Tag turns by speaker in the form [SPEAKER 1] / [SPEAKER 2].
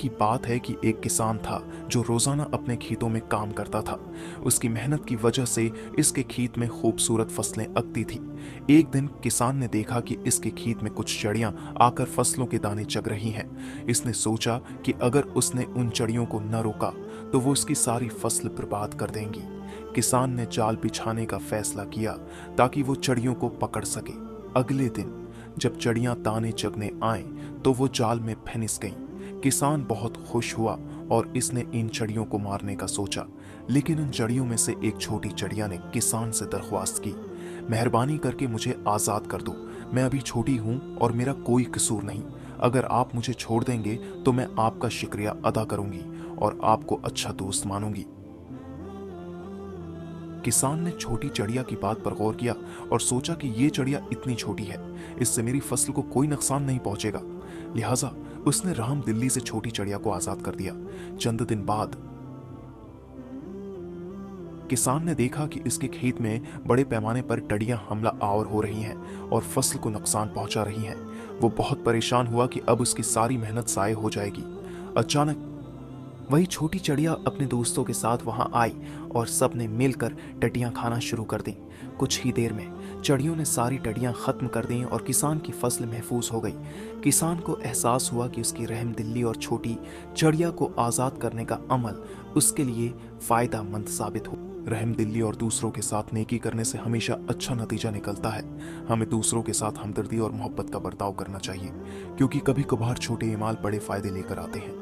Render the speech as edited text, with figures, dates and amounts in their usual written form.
[SPEAKER 1] की बात है कि एक किसान था जो रोजाना अपने खेतों में काम करता था। उसकी मेहनत की वजह से इसके खेत में खूबसूरत फसलें उगती थी। एक दिन किसान ने देखा कि इसके खेत में कुछ चिड़ियां आकर फसलों के दाने चग रही हैं। इसने सोचा कि अगर उसने उन चिड़ियों को न रोका तो वो उसकी सारी फसल बर्बाद कर देंगी। किसान ने जाल बिछाने का फैसला किया ताकि वो चिड़ियों को पकड़ सके। अगले दिन जब चिड़ियां दाने चगने आए तो वो जाल में फंस गईं। किसान बहुत खुश हुआ और इसने इन चिड़ियों को मारने का सोचा, लेकिन उन चिड़ियों में से एक छोटी चिड़िया ने किसान से दरख्वास्त की, मेहरबानी करके मुझे आज़ाद कर दो। मैं अभी छोटी हूं और मेरा कोई कसूर नहीं। अगर आप मुझे छोड़ देंगे तो मैं आपका शुक्रिया अदा करूंगी और आपको अच्छा दोस्त मानूंगी। किसान ने छोटी चिड़िया की बात पर गौर किया और सोचा कि ये चिड़िया इतनी छोटी है, इससे मेरी फसल को कोई नुकसान नहीं पहुंचेगा। लिहाजा उसने राम दिल्ली से छोटी चिड़िया को आजाद कर दिया। चंद दिन बाद किसान ने देखा कि इसके खेत में बड़े पैमाने पर टिड्डियां हमला आवर हो रही हैं और फसल को नुकसान पहुंचा रही हैं। वो बहुत परेशान हुआ कि अब उसकी सारी मेहनत ज़ाय हो जाएगी। अचानक वही छोटी चिड़िया अपने दोस्तों के साथ वहां आई और सब ने मिलकर टटियां खाना शुरू कर दी। कुछ ही देर में चिड़ियों ने सारी टटियां खत्म कर दी और किसान की फसल महफूज हो गई। किसान को एहसास हुआ कि उसकी रहमदिली और छोटी चिड़िया को आज़ाद करने का अमल उसके लिए फ़ायदेमंद साबित हो। रहमदिली और दूसरों के साथ नेकी करने से हमेशा अच्छा नतीजा निकलता है। हमें दूसरों के साथ हमदर्दी और मोहब्बत का बर्ताव करना चाहिए, क्योंकि कभी कभार छोटे इमाल बड़े फायदे लेकर आते हैं।